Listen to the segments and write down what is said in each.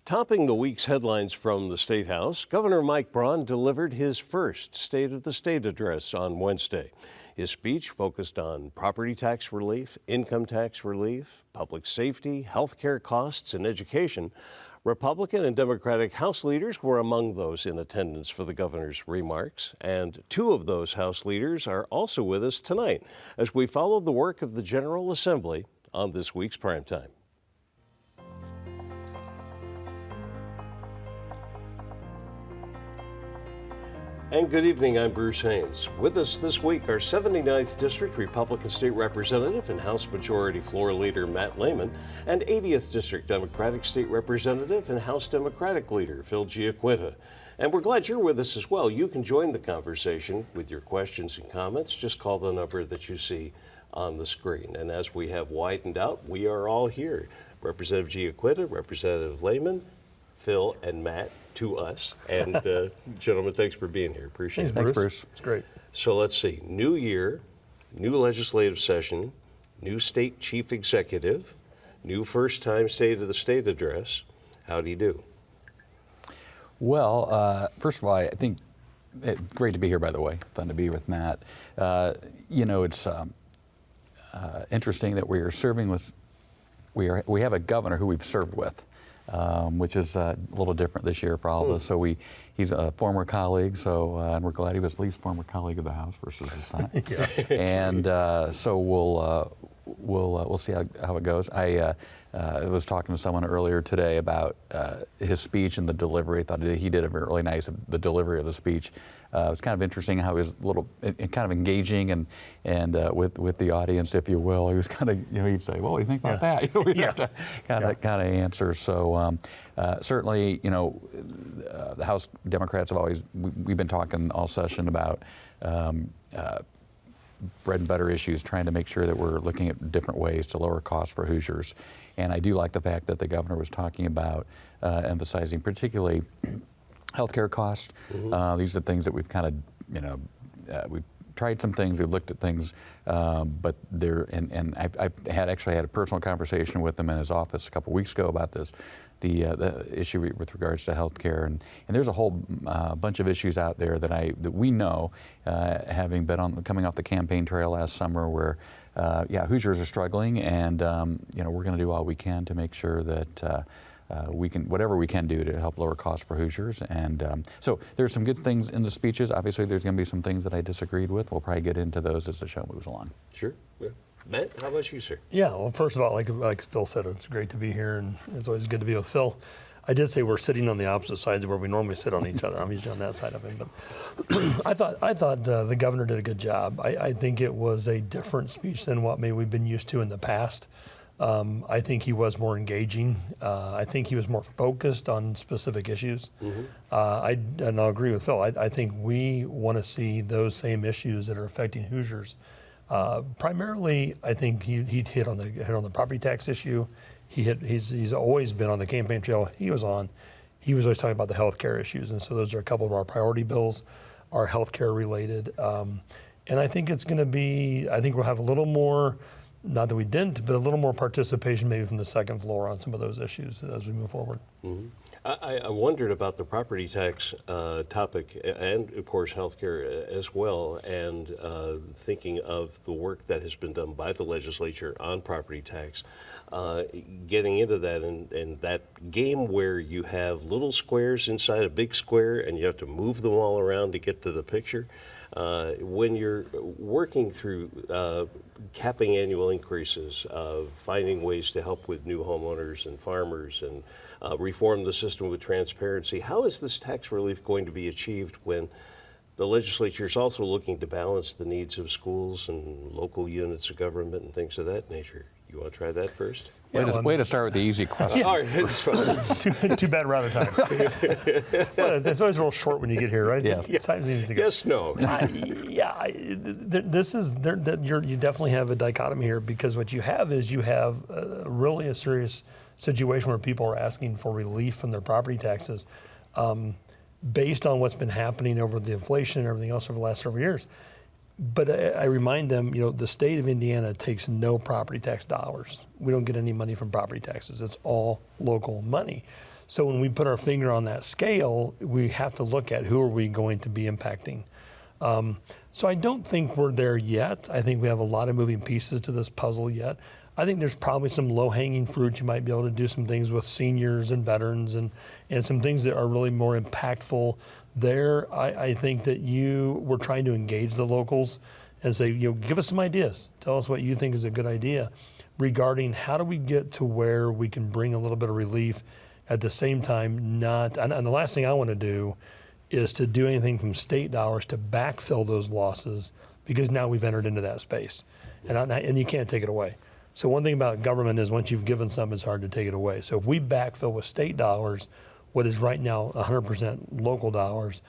Topping the week's headlines from the State House, Governor Mike Braun delivered his first State of the State address on Wednesday. His speech focused on property tax relief, income tax relief, public safety, health care costs, and education. Republican and Democratic House leaders were among those in attendance for the governor's remarks, and two of those House leaders are also with us tonight as we follow the work of the General Assembly on this week's Primetime. And good evening, I'm Bruce Haines. With us this week are 79th District Republican State Representative and House Majority Floor Leader Matt Lehman and 80th District Democratic State Representative and House Democratic Leader Phil GiaQuinta. And we're glad you're with us as well. You can join the conversation with your questions and comments. Just call the number that you see on the screen. And as we have widened out, we are all here. Representative GiaQuinta, Representative Lehman, Phil and Matt to us. And gentlemen, thanks for being here. Appreciate it. Thanks, Bruce. It's great. So let's see. New year, new legislative session, new state chief executive, new first-time State of the State address. How do you do? Well, first of all, I think it's great to be here, by the way. Fun to be with Matt. It's interesting that we are serving with, we have a governor who we've served with. Which is a little different this year for all of us. So he's a former colleague, and we're glad he was at least former colleague of the House versus the Senate. And so we'll see how it goes. I was talking to someone earlier today about his speech and the delivery. I thought he did a really nice the delivery of the speech. It was kind of interesting how he was kind of engaging and with the audience, if you will. He was kind of, he'd say, "Well, what do you think about that?" We'd have to kind of answer. So certainly, the House Democrats have always we've been talking all session about bread and butter issues, trying to make sure that we're looking at different ways to lower costs for Hoosiers. And I do like the fact that the governor was talking about emphasizing particularly healthcare costs. These are things that we've kind of, we've tried some things, we've looked at things, but I've actually had a personal conversation with him in his office a couple weeks ago about this, the issue with regards to healthcare, and there's a whole bunch of issues out there that we know, having been coming off the campaign trail last summer, where Hoosiers are struggling, and we're going to do all we can to make sure that we can, whatever we can do to help lower costs for Hoosiers. And so there's some good things in the speeches. Obviously, there's going to be some things that I disagreed with. We'll probably get into those as the show moves along. Sure. Yeah. Matt, how about you, sir? Yeah, well, first of all, like Phil said, it's great to be here, and it's always good to be with Phil. I did say we're sitting on the opposite sides of where we normally sit on each other. I'm usually on that side of him, but I thought the governor did a good job. I think it was a different speech than what maybe we've been used to in the past. I think he was more engaging. I think he was more focused on specific issues. And I'll agree with Phil. I think we want to see those same issues that are affecting Hoosiers. Primarily, I think he hit on the property tax issue. He's always been on the campaign trail he was on. He was always talking about the health care issues, and so those are a couple of our priority bills, are health care related. And I think it's going to be. I think we'll have a little more. Not that we didn't, but a little more participation maybe from the second floor on some of those issues as we move forward. I wondered about the property tax topic and, of course, healthcare as well, and thinking of the work that has been done by the legislature on property tax, getting into that and that game where you have little squares inside a big square and you have to move them all around to get to the picture. When you're working through capping annual increases, finding ways to help with new homeowners and farmers and reform the system with transparency, how is this tax relief going to be achieved when the legislature is also looking to balance the needs of schools and local units of government and things of that nature? You want to try that first? Way to start with the easy question. All right, it's fine. Too bad we're out of time. Well, it's always a little short when you get here, right? Yeah. Yes, no. This is you definitely have a dichotomy here, because what you have really a serious situation where people are asking for relief from their property taxes based on what's been happening over the inflation and everything else over the last several years. But I remind them, the state of Indiana takes no property tax dollars. We don't get any money from property taxes. It's all local money. So when we put our finger on that scale, we have to look at who are we going to be impacting. So I don't think we're there yet. I think we have a lot of moving pieces to this puzzle yet. I think there's probably some low-hanging fruit. You might be able to do some things with seniors and veterans and some things that are really more impactful there. I think that we're trying to engage the locals and say, give us some ideas. Tell us what you think is a good idea regarding how do we get to where we can bring a little bit of relief at the same time not, and the last thing I want to do is to do anything from state dollars to backfill those losses, because now we've entered into that space. And you can't take it away. So one thing about government is once you've given some, it's hard to take it away. So if we backfill with state dollars, what is right now 100% local dollars,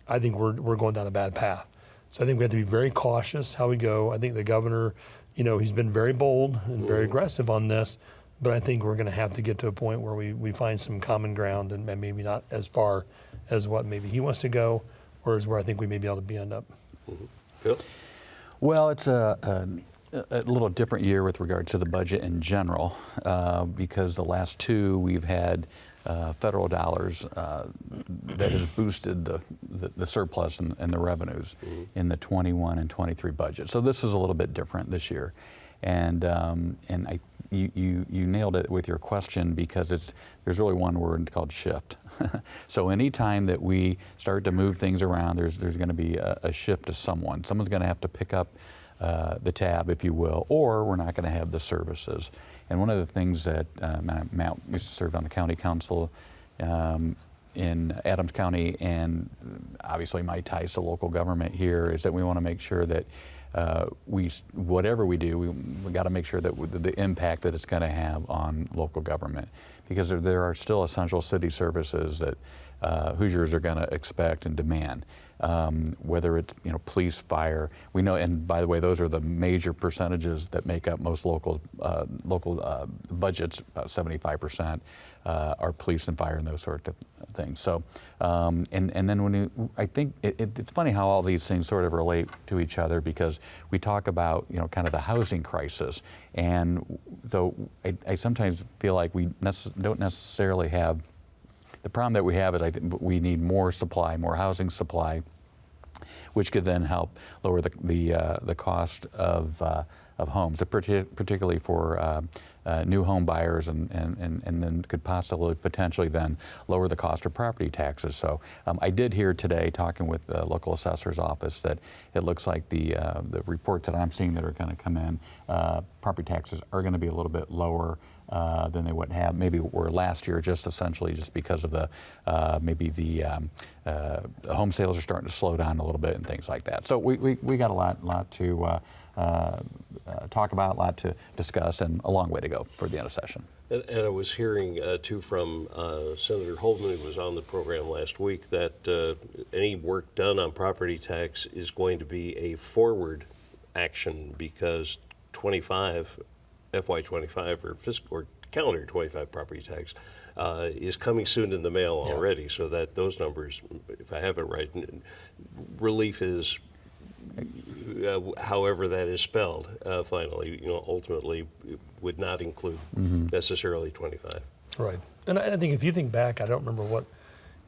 I think we're going down a bad path. So I think we have to be very cautious how we go. I think the governor, he's been very bold and very aggressive on this, but I think we're going to have to get to a point where we find some common ground and maybe not as far as what maybe he wants to go, or as where I think we may be able to end up. Mm-hmm. Phil? Well, it's a little different year with regard to the budget in general, because the last two we've had federal dollars that has boosted the surplus and the revenues in the 21 and 23 budget. So this is a little bit different this year. And you nailed it with your question, because there's really one word called shift. So any time that we start to move things around, there's going to be a shift to someone. Someone's going to have to pick up the tab, if you will, or we're not going to have the services. And one of the things that Matt used to serve on the county council in Adams County, and obviously my ties to local government here, is that we want to make sure that whatever we do, we got to make sure that the impact that it's going to have on local government, because there are still essential city services that Hoosiers are going to expect and demand. Whether it's police, fire, we know, and by the way, those are the major percentages that make up most local budgets. About 75% are police and fire and those sort of things. So, and then I think it's funny how all these things sort of relate to each other, because we talk about kind of the housing crisis, and though I sometimes feel like we don't necessarily have. The problem that we have is I think we need more supply, more housing supply, which could then help lower the cost of homes, particularly for new home buyers, and then could potentially then lower the cost of property taxes. So I did hear today, talking with the local assessor's office, that it looks like the reports that I'm seeing that are going to come in, property taxes are going to be a little bit lower than they would have maybe were last year, just because of the home sales are starting to slow down a little bit and things like that. So we got a lot to talk about, a lot to discuss, and a long way to go for the end of session. And I was hearing too from Senator Holden, who was on the program last week, that any work done on property tax is going to be a forward action, because FY25 or calendar 25 property tax is coming soon in the mail already, so that those numbers, if I have it right, relief is however that is spelled finally, ultimately would not include necessarily 25. Right. And I think if you think back, I don't remember what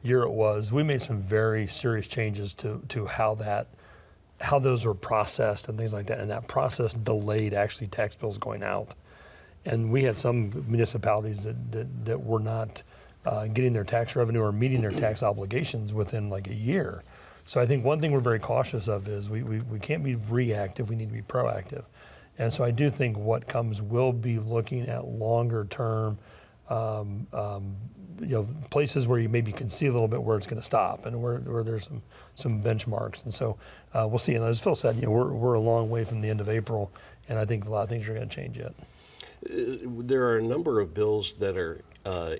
year it was, we made some very serious changes to how those were processed and things like that, and that process delayed actually tax bills going out. And we had some municipalities that were not getting their tax revenue or meeting their tax obligations within like a year. So I think one thing we're very cautious of is we can't be reactive, we need to be proactive. And so I do think what comes will be looking at longer term, places where you maybe can see a little bit where it's going to stop and where there's some benchmarks. And so we'll see. And as Phil said, we're a long way from the end of April, and I think a lot of things are going to change yet. There are a number of bills that are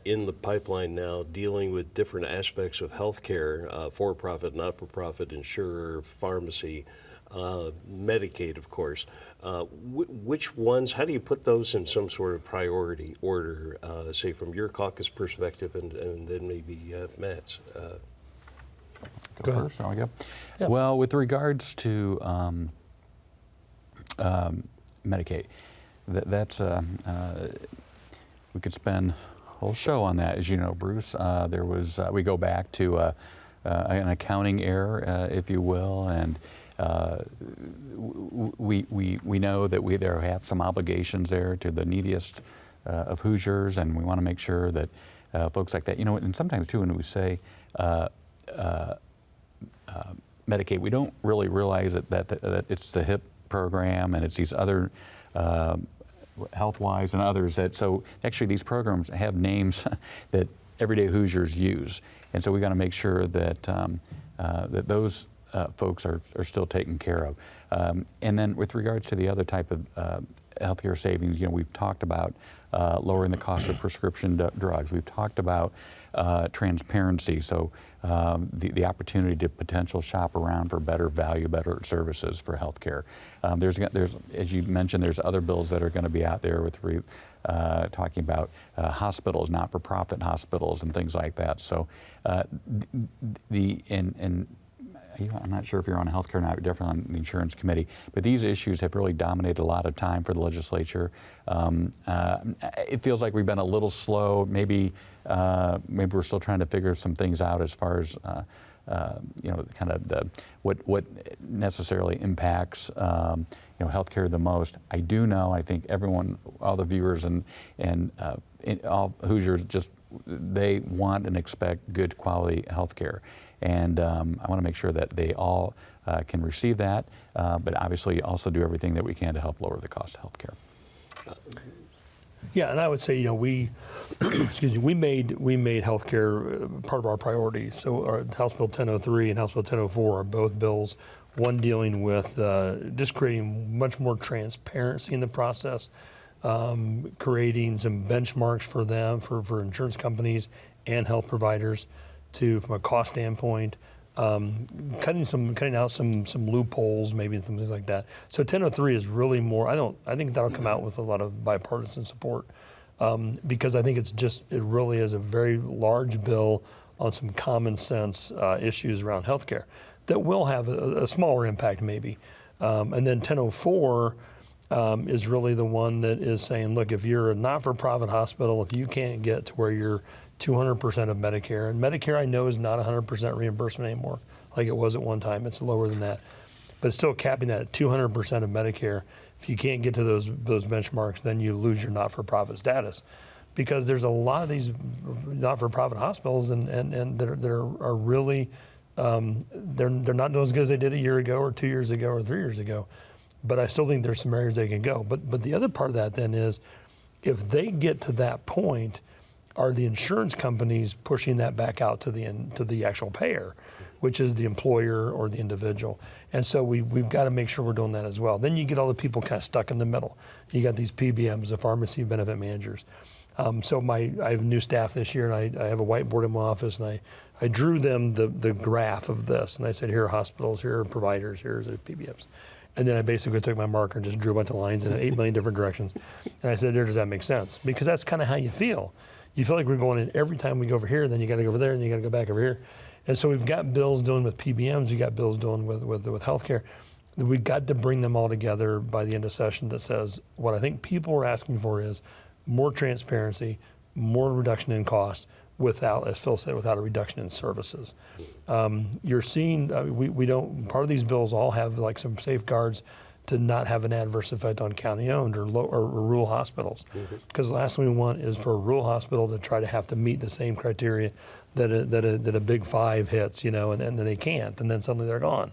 in the pipeline now dealing with different aspects of healthcare, for-profit, not-for-profit, insurer, pharmacy, Medicaid, of course. Which ones, how do you put those in some sort of priority order, say from your caucus perspective, and then maybe Matt's? Go first, shall we go? Yeah. Well, with regards to Medicaid, that's we could spend whole show on that, as you know, Bruce. There was we go back to an accounting error, if you will, and we know that we there have some obligations there to the neediest of Hoosiers, and we want to make sure that folks like that, you know, and sometimes too when we say Medicaid, we don't really realize that it's the HIP program and it's these other Healthwise and others that, so actually these programs have names that everyday Hoosiers use, and so we got to make sure that that those folks are still taken care of. And then with regards to the other type of healthcare savings, you know, we've talked about lowering the cost of prescription drugs. We've talked about transparency, so the opportunity to potential shop around for better value, better services for healthcare. There's, as you mentioned, there's other bills that are going to be out there with talking about hospitals, not-for-profit hospitals, and things like that. So I'm not sure if you're on healthcare or not, you're definitely on the insurance committee, but these issues have really dominated a lot of time for the legislature. It feels like we've been a little slow. Maybe we're still trying to figure some things out as far as you know, kind of what necessarily impacts you know, healthcare the most. I do know, I think everyone, all the viewers and all Hoosiers, just they want and expect good quality healthcare. And I want to make sure that they all can receive that, but obviously also do everything that we can to help lower the cost of health care. Yeah, and I would say, you know, we we made healthcare part of our priority. So our House Bill 1003 and House Bill 1004 are both bills, one dealing with just creating much more transparency in the process, creating some benchmarks for them, for insurance companies and health providers, from a cost standpoint, cutting out some loopholes, maybe some things like that. So 1003 is really more. I think that'll come out with a lot of bipartisan support, because I think it really is a very large bill on some common sense issues around healthcare that will have a smaller impact maybe. And then 1004 is really the one that is saying, look, if you're a not-for-profit hospital, if you can't get to where you're 200% of Medicare, and Medicare I know is not 100% reimbursement anymore, like it was at one time. It's lower than that, but it's still capping that at 200% of Medicare. If you can't get to those benchmarks, then you lose your not-for-profit status, because there's a lot of these not-for-profit hospitals, and that are really they're not doing as good as they did a year ago, or 2 years ago, or 3 years ago. But I still think there's some areas they can go. But the other part of that then is, if they get to that point, are the insurance companies pushing that back out to the actual payer, which is the employer or the individual? And so we've got to make sure we're doing that as well. Then you get all the people kind of stuck in the middle. You got these PBMs, the pharmacy benefit managers. So I have new staff this year, and I have a whiteboard in my office, and I drew them the graph of this, and I said, here are hospitals, here are providers, here's the PBMs. And then I basically took my marker and just drew a bunch of lines in 8 million different directions. And I said, there, does that make sense? Because that's kind of how you feel. You feel like we're going in every time we go over here, then you got to go over there, and you got to go back over here. And so we've got bills dealing with PBMs, we've got bills dealing with healthcare. We've got to bring them all together by the end of session that says, what I think people are asking for is more transparency, more reduction in cost, without, as Phil said, without a reduction in services. You're seeing, we don't, part of these bills all have like some safeguards to not have an adverse effect on county-owned or rural hospitals. Because the last thing we want is for a rural hospital to try to have to meet the same criteria that a big five hits, you know, and then they can't, and then suddenly they're gone.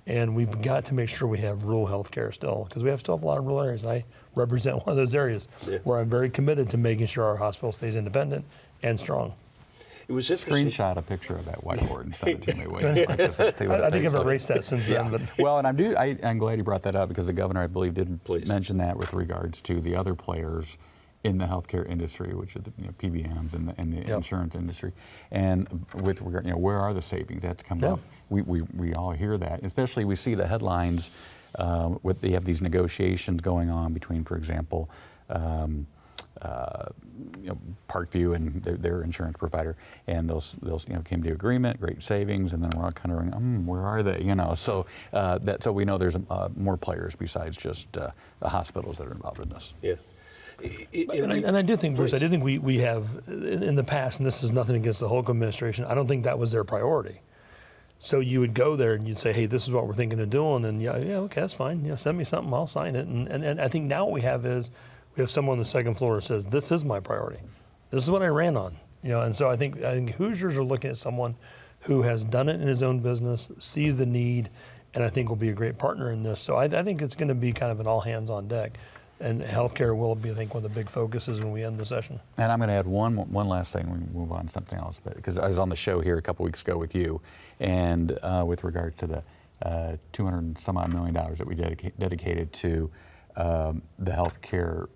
And we've got to make sure we have rural health care still, because we still have a lot of rural areas. I represent one of those areas where I'm very committed to making sure our hospital stays independent and strong. It was interesting. Screenshot a picture of that whiteboard and send it to me. I think I've erased that since then. But. Well, and I'm glad you brought that up, because the governor, I believe, did mention that with regards to the other players in the healthcare industry, which are the PBMs and the insurance industry, and with regard, where are the savings? That's come up. We all hear that, especially we see the headlines. They have these negotiations going on between, for example, Parkview and their insurance provider, and they'll came to agreement, great savings, and then we're all kind of going, where are they? So so we know there's more players besides just the hospitals that are involved in this. Yeah. And I do think, Bruce, I do think we have, in the past, and this is nothing against the Holcomb administration, I don't think that was their priority. So you would go there and you'd say, hey, this is what we're thinking of doing, and yeah, okay, that's fine. Yeah, send me something, I'll sign it. And I think now what we have is, we have someone on the second floor who says, this is my priority. This is what I ran on. And so I think Hoosiers are looking at someone who has done it in his own business, sees the need, and I think will be a great partner in this. So I think it's going to be kind of an all hands on deck. And healthcare will be, I think, one of the big focuses when we end the session. And I'm going to add one last thing when we move on to something else, because I was on the show here a couple weeks ago with you, and with regards to the $200 and some odd million that we dedicated to the healthcare,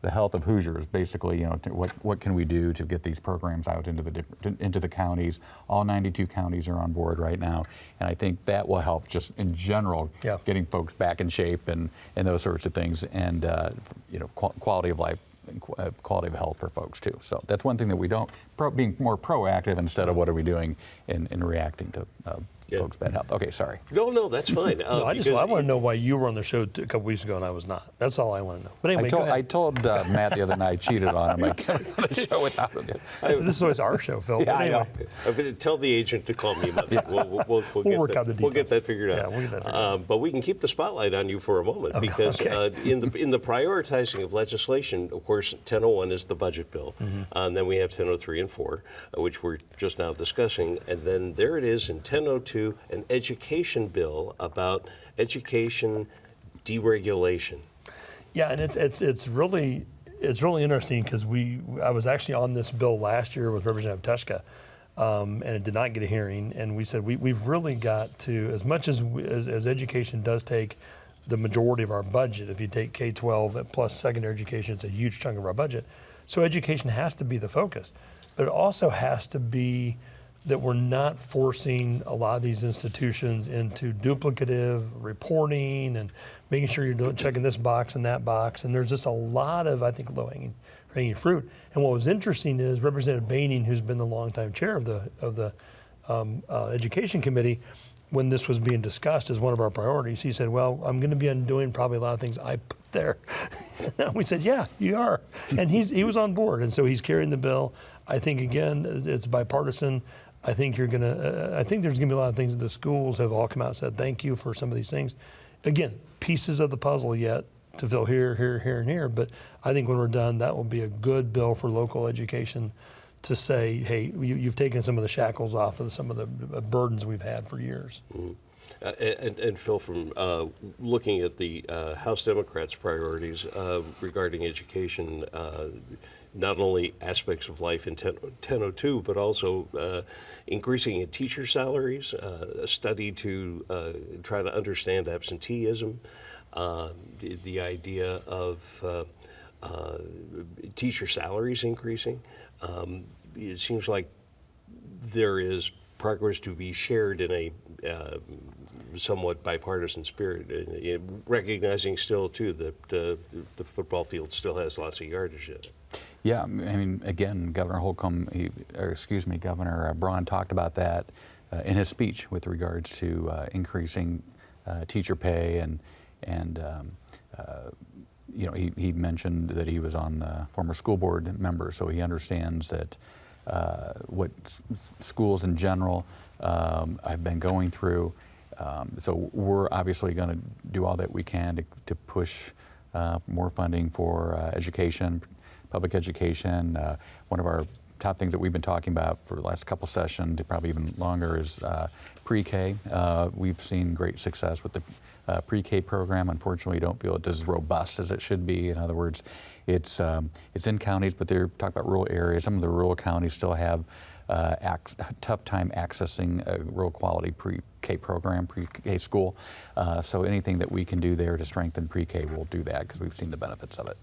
the health of Hoosiers. Basically, what can we do to get these programs out into the counties? All 92 counties are on board right now, and I think that will help just in general, getting folks back in shape and those sorts of things, and quality of life and quality of health for folks too. So that's one thing that we don't, being more proactive instead of what are we doing in reacting to folks' bad health. Okay, sorry. No, that's fine. No, I want to know why you were on the show a couple weeks ago and I was not. That's all I want to know. But anyway, I told Matt the other night I cheated on him. I can't on the show without him. This is always our show, Phil. Yeah, but anyway. I'm going to tell the agent to call me. We'll work out the details. We'll get that figured out. Yeah, we'll get that figured out. But we can keep the spotlight on you for a moment, because in the prioritizing of legislation, of course, 1001 is the budget bill. And then we have 1003 and 4, which we're just now discussing. And then there it is in 1002, an education bill about education deregulation. Yeah, and it's really interesting, because I was actually on this bill last year with Representative Tushka, and it did not get a hearing. And we said we've really got to, as much as education does take the majority of our budget. If you take K-12 plus secondary education, it's a huge chunk of our budget. So education has to be the focus, but it also has to be that we're not forcing a lot of these institutions into duplicative reporting and making sure you're checking this box and that box. And there's just a lot of, I think, low-hanging fruit. And what was interesting is Representative Baining, who's been the longtime chair of the Education Committee, when this was being discussed as one of our priorities, he said, well, I'm going to be undoing probably a lot of things I put there. And we said, yeah, you are. And he was on board. And so he's carrying the bill. I think, again, it's bipartisan. I think there's going to be a lot of things that the schools have all come out and said, thank you for some of these things. Again, pieces of the puzzle yet to fill here, and here. But I think when we're done, that will be a good bill for local education to say, hey, you've taken some of the shackles off of some of the burdens we've had for years. And Phil, from looking at the House Democrats' priorities regarding education, not only aspects of life in 1002, but also increasing in teacher salaries, a study to try to understand absenteeism, the idea of teacher salaries increasing. It seems like there is progress to be shared in a somewhat bipartisan spirit, recognizing still, too, that the football field still has lots of yardage in it. Yeah, I mean, again, Governor Governor Braun talked about that in his speech with regards to increasing teacher pay, and he mentioned that he was on former school board member, so he understands that what schools in general have been going through. So we're obviously going to do all that we can to push more funding for education, public education. One of our top things that we've been talking about for the last couple sessions, probably even longer, is pre-K. We've seen great success with the pre-K program. Unfortunately, we don't feel it's as robust as it should be. In other words, it's in counties, but they're talking about rural areas. Some of the rural counties still have tough time accessing a real quality pre-K program, pre-K school. So anything that we can do there to strengthen pre-K, we'll do that, because we've seen the benefits of it.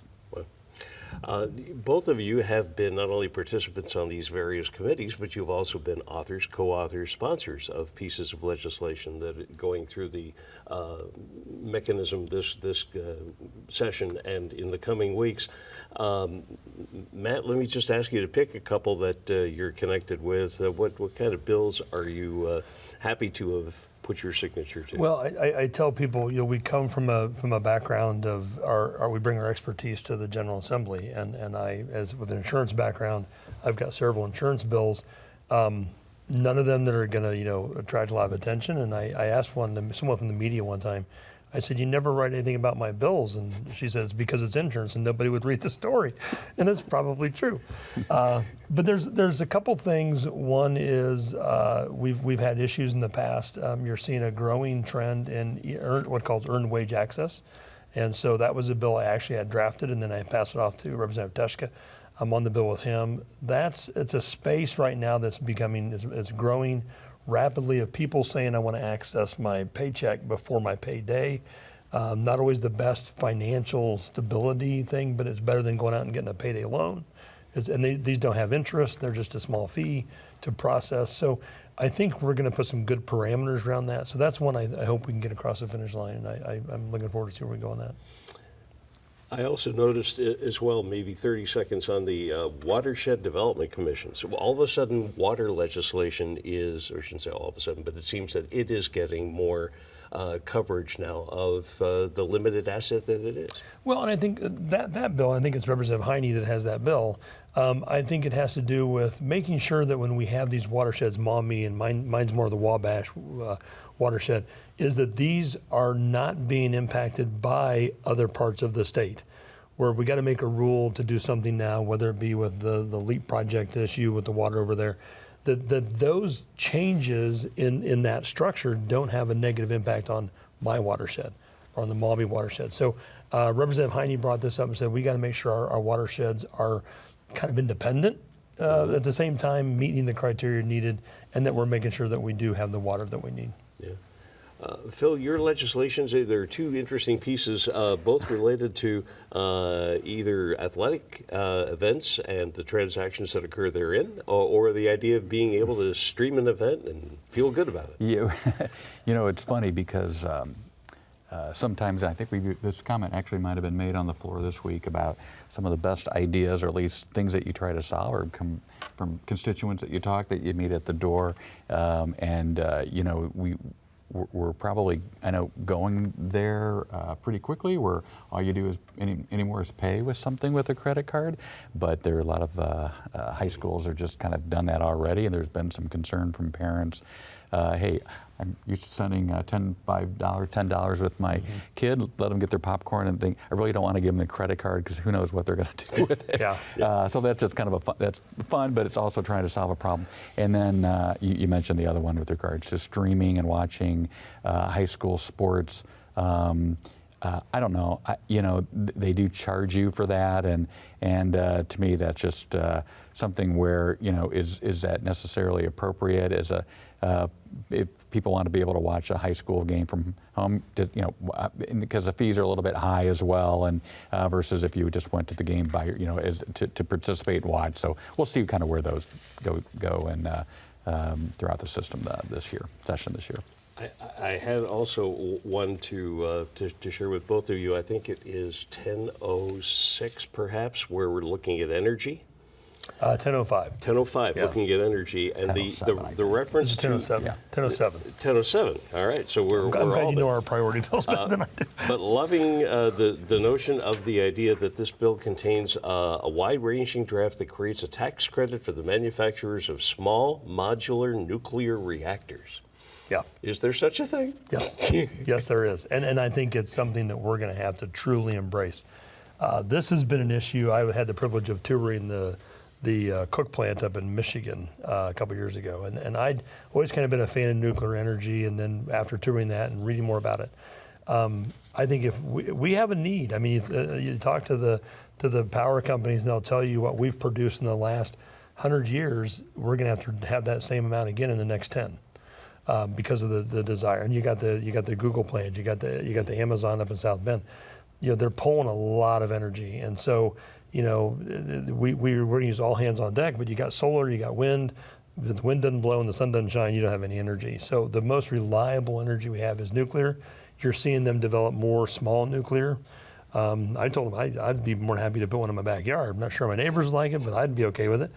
Both of you have been not only participants on these various committees, but you've also been authors, co-authors, sponsors of pieces of legislation that are going through the mechanism this session and in the coming weeks. Matt, let me just ask you to pick a couple that you're connected with. What kind of bills are you happy to have put your signature to? Well, I tell people, we come from a background of we bring our expertise to the General Assembly, and I, as with an insurance background, I've got several insurance bills. None of them that are going to attract a lot of attention. And I asked someone from the media one time, I said, "You never write anything about my bills," and she says, "Because it's insurance, and nobody would read the story," and it's probably true. But there's a couple things. One is we've had issues in the past. You're seeing a growing trend in what's called earned wage access, and so that was a bill I actually had drafted, and then I passed it off to Representative Teschka. I'm on the bill with him. It's a space right now that's it's growing rapidly, of people saying, "I want to access my paycheck before my payday." Not always the best financial stability thing, but it's better than going out and getting a payday loan. These don't have interest. They're just a small fee to process. So I think we're going to put some good parameters around that. So that's one I hope we can get across the finish line, and I'm looking forward to see where we go on that. I also noticed as well, maybe 30 seconds on the Watershed Development Commission. So all of a sudden, water legislation is, or I shouldn't say all of a sudden, but it seems that it is getting more coverage now of the limited asset that it is. Well, and I think that bill, I think it's Representative Haines that has that bill. I think it has to do with making sure that when we have these watersheds, Maumee, and mine's more of the Wabash watershed, is that these are not being impacted by other parts of the state. Where we got to make a rule to do something now, whether it be with the LEAP project issue with the water over there, that those changes in that structure don't have a negative impact on my watershed or on the Maumee watershed. So Representative Haines brought this up and said we got to make sure our watersheds are kind of independent, at the same time meeting the criteria needed, and that we're making sure that we do have the water that we need. Yeah. Phil, your legislations, there are two interesting pieces, both related to either athletic events and the transactions that occur therein, or the idea of being able to stream an event and feel good about it. Yeah, it's funny because sometimes, I think this comment actually might have been made on the floor this week about some of the best ideas, or at least things that you try to solve, or come from constituents that you meet at the door, we're probably, I know, going there pretty quickly, where all you do is anymore is pay with something with a credit card. But there are a lot of high schools are just kind of done that already, and there's been some concern from parents. Hey, I'm used to sending $10 with my kid, let them get their popcorn, and think, I really don't want to give them the credit card because who knows what they're going to do with it. So that's just kind of that's fun, but it's also trying to solve a problem. And then you mentioned the other one with regards to streaming and watching high school sports. I don't know. They do charge you for that, and to me, that's just something where is that necessarily appropriate? If people want to be able to watch a high school game from home, because the fees are a little bit high as well, and versus if you just went to the game by to participate and watch. So we'll see kind of where those go and throughout the system this year. I had also one to share with both of you. I think it is 10:06 perhaps, where we're looking at energy. 10:05. 10:05, Yeah. looking at energy, and the reference to 10:07. 10:07. 10:07. All right, so we're I'm glad all you know our priority bills better than I do. But loving the notion of the idea that this bill contains a wide-ranging draft that creates a tax credit for the manufacturers of small modular nuclear reactors. Yeah. Is there such a thing? Yes. Yes, there is. And I think it's something that we're going to have to truly embrace. This has been an issue. I had the privilege of touring the Cook plant up in Michigan a couple years ago. And I'd always kind of been a fan of nuclear energy. And then after touring that and reading more about it, I think if we have a need, I mean, you talk to the power companies and they'll tell you what we've produced in the last 100 years, we're going to have that same amount again in the next 10. Because of the desire, and you got the Google plant, you got the Amazon up in South Bend. They're pulling a lot of energy, and so we're going to use all hands on deck. But you got solar, you got wind. If the wind doesn't blow and the sun doesn't shine, you don't have any energy. So the most reliable energy we have is nuclear. You're seeing them develop more small nuclear. I told them I'd be more than happy to put one in my backyard. I'm not sure my neighbors like it, but I'd be okay with it.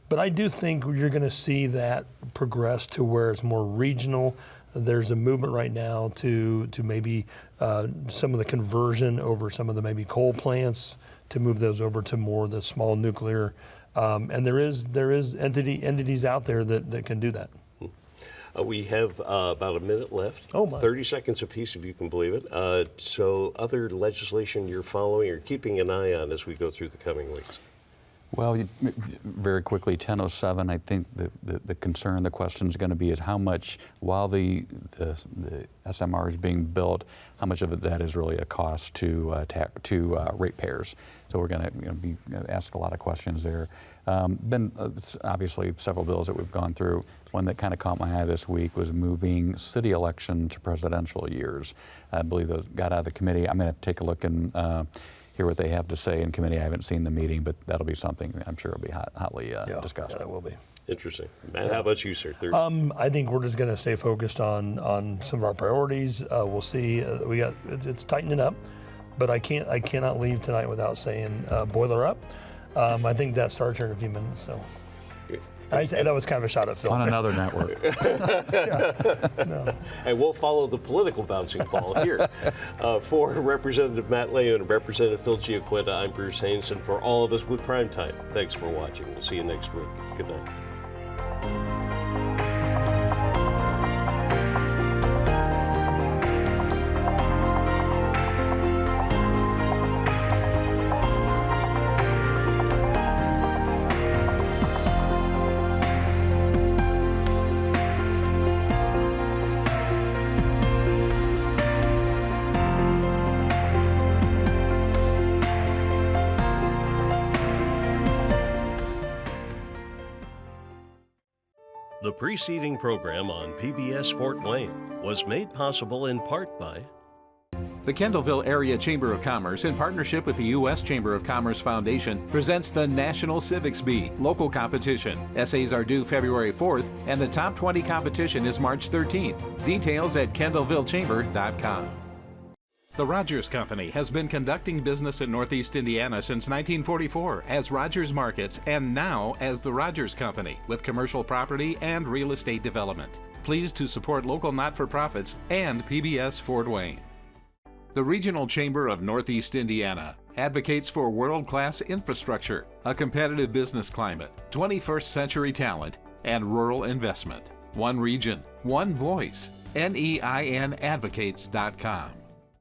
But I do think you're going to see that progress to where it's more regional. There's a movement right now to maybe some of the conversion over some of the maybe coal plants to move those over to more the small nuclear. And there is entities out there that can do that. We have about a minute left. Oh, my. 30 seconds apiece, if you can believe it. So other legislation you're following or keeping an eye on as we go through the coming weeks? Well, very quickly, 1007, I think the concern, the question is going to be is how much, while the SMR is being built, how much of that is really a cost to ratepayers. So we're going to be asked a lot of questions there. Been obviously several bills that we've gone through. One that kind of caught my eye this week was moving city election to presidential years. I believe those got out of the committee. I'm going to take a look and hear what they have to say in committee. I haven't seen the meeting, but that'll be something I'm sure will be hotly discussed. Yeah, that will be. Interesting. Matt, how about you, sir? I think we're just going to stay focused on some of our priorities. We'll see. It's tightening up, but I cannot leave tonight without saying boiler up. I think that starts here in a few minutes. So that was kind of a shot at Phil. On another network. No. And we'll follow the political bouncing ball here. For Representative Matt Leo and Representative Phil GiaQuinta, I'm Bruce Haines, and for all of us with Primetime, thanks for watching. We'll see you next week. Good night. The preceding program on PBS Fort Wayne was made possible in part by the Kendallville Area Chamber of Commerce, in partnership with the U.S. Chamber of Commerce Foundation, presents the National Civics Bee local competition. Essays are due February 4th, and the top 20 competition is March 13th. Details at kendallvillechamber.com. The Rogers Company has been conducting business in Northeast Indiana since 1944 as Rogers Markets and now as the Rogers Company with commercial property and real estate development. Pleased to support local not-for-profits and PBS Fort Wayne. The Regional Chamber of Northeast Indiana advocates for world-class infrastructure, a competitive business climate, 21st century talent, and rural investment. One region, one voice. NEINadvocates.com.